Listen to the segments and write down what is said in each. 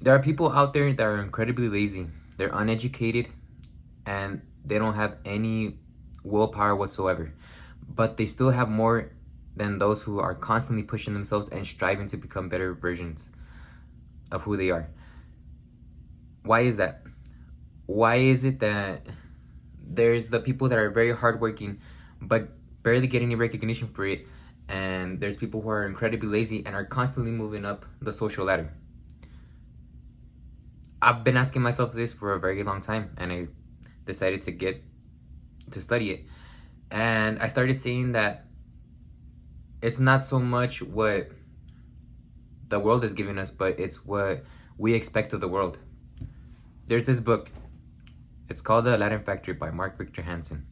There are people out there that are incredibly lazy. They're uneducated and they don't have any willpower whatsoever. But they still have more than those who are constantly pushing themselves and striving to become better versions of who they are. Why is that? Why is it that there's the people that are very hardworking but barely get any recognition for it, and there's people who are incredibly lazy and are constantly moving up the social ladder? I've been asking myself this for a very long time, and I decided to get to study it. And I started seeing that it's not so much what the world is giving us, but it's what we expect of the world. There's this book. It's called The Aladdin Factor by Mark Victor Hansen.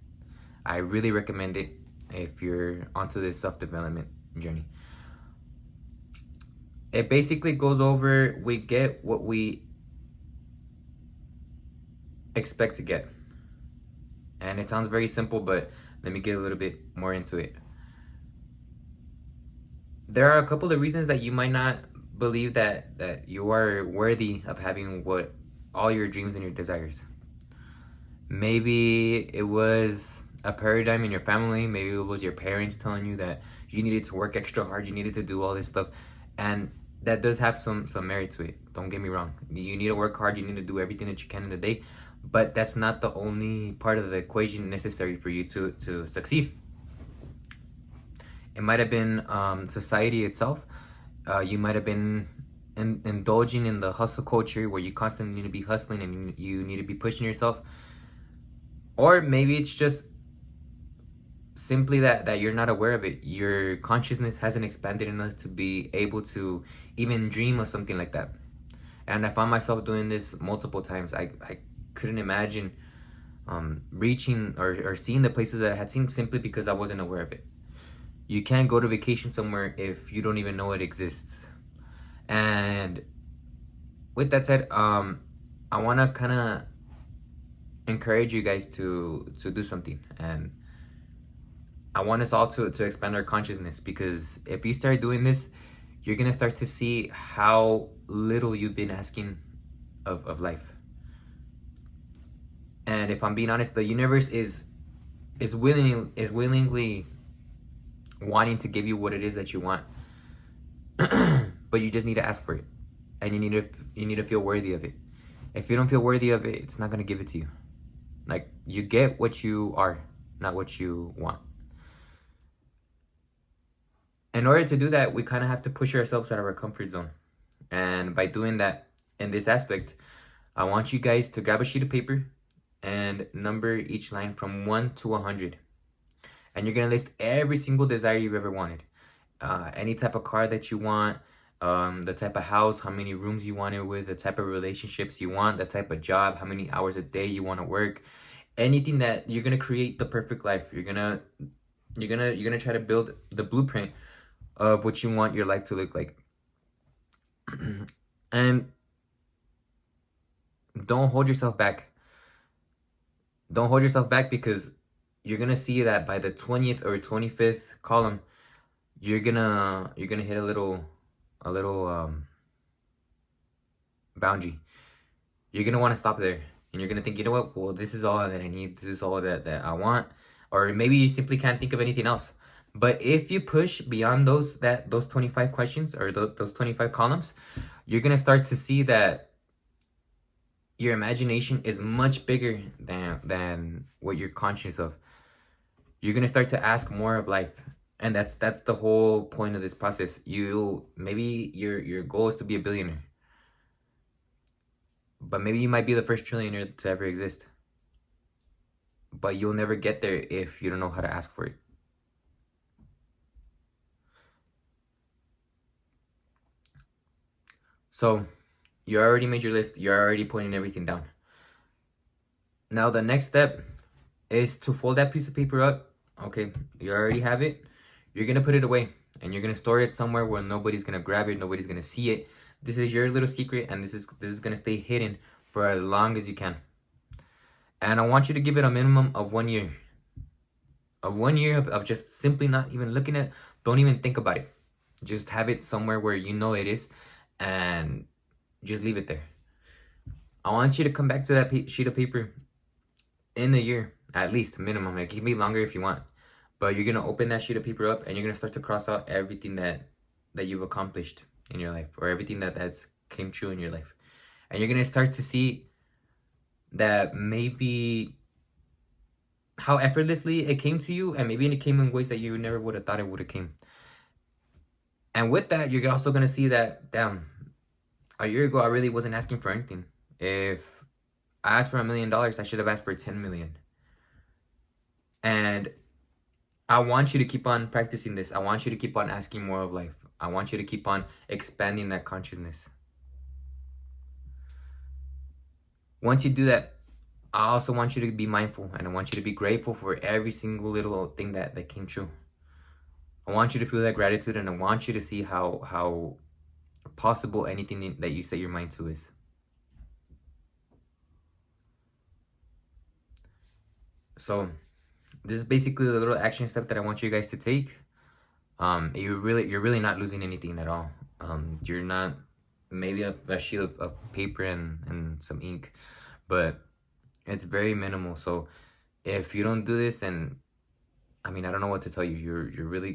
I really recommend it if you're onto this self-development journey. It basically goes over, we get what we expect to get. And it sounds very simple, but let me get a little bit more into it. There are a couple of reasons that you might not believe that you are worthy of having what all your dreams and your desires. Maybe it was a paradigm in your family. Maybe it was your parents telling you that you needed to work extra hard, you needed to do all this stuff. And that does have some merit to it. Don't get me wrong. You need to work hard, you need to do everything that you can in the day, but that's not the only part of the equation necessary for you to succeed. It might have been society itself. You might have been indulging in the hustle culture where you constantly need to be hustling and you need to be pushing yourself. Or maybe it's just simply that you're not aware of it. Your consciousness hasn't expanded enough to be able to even dream of something like that. And I found myself doing this multiple times. I couldn't imagine reaching or seeing the places that I had seen simply because I wasn't aware of it. You can't go to vacation somewhere if you don't even know it exists. And with that said, I want to kind of encourage you guys to do something. And I want us all to expand our consciousness, because if you start doing this, you're going to start to see how little you've been asking of life. And if I'm being honest, the universe is willingly wanting to give you what it is that you want. But you just need to ask for it, and you need to feel worthy of it. If you don't feel worthy of it, it's not going to give it to you. Like, you get what you are, not what you want. In order to do that, we kind of have to push ourselves out of our comfort zone. And by doing that, in this aspect, I want you guys to grab a sheet of paper and number each line from 1 to 100. And you're going to list every single desire you've ever wanted. Any type of car that you want, the type of house, how many rooms you want it with, the type of relationships you want, the type of job, how many hours a day you want to work, anything that you're going to create the perfect life. You're going to try to build the blueprint of what you want your life to look like. And don't hold yourself back. Don't hold yourself back, because you're going to see that by the 20th or 25th column, you're gonna hit a little boundary. You're gonna want to stop there, and you're gonna think, you know what? Well, this is all that I need. This is all that I want. Or maybe you simply can't think of anything else. But if you push beyond those 25 questions or those 25 columns, you're gonna start to see that your imagination is much bigger than what you're conscious of. You're gonna start to ask more of life. And that's the whole point of this process. Maybe your goal is to be a billionaire, but maybe you might be the first trillionaire to ever exist. But you'll never get there if you don't know how to ask for it. So you already made your list. You're already putting everything down. Now the next step is to fold that piece of paper up. Okay, you already have it. You're going to put it away, and you're going to store it somewhere where nobody's going to grab it, nobody's going to see it. This is your little secret, and this is going to stay hidden for as long as you can. And I want you to give it a minimum of 1 year. Of 1 year of just simply not even looking at it. Don't even think about it. Just have it somewhere where you know it is, and just leave it there. I want you to come back to that sheet of paper in a year, at least, minimum. It can be longer if you want. But you're gonna open that sheet of paper up and you're gonna start to cross out everything that you've accomplished in your life, or everything that's came true in your life. And you're gonna start to see that maybe how effortlessly it came to you, and maybe it came in ways that you never would have thought it would have came. And with that, you're also gonna see that, damn, a year ago I really wasn't asking for anything. If I asked for $1 million, I should have asked for 10 million. And I want you to keep on practicing this. I want you to keep on asking more of life. I want you to keep on expanding that consciousness. Once you do that, I also want you to be mindful, and I want you to be grateful for every single little thing that came true. I want you to feel that gratitude, and I want you to see how possible anything that you set your mind to is. So this is basically the little action step that I want you guys to take. You're really not losing anything at all. You're not, maybe a sheet of paper and some ink, but it's very minimal. So if you don't do this, then I mean, I don't know what to tell you. You're really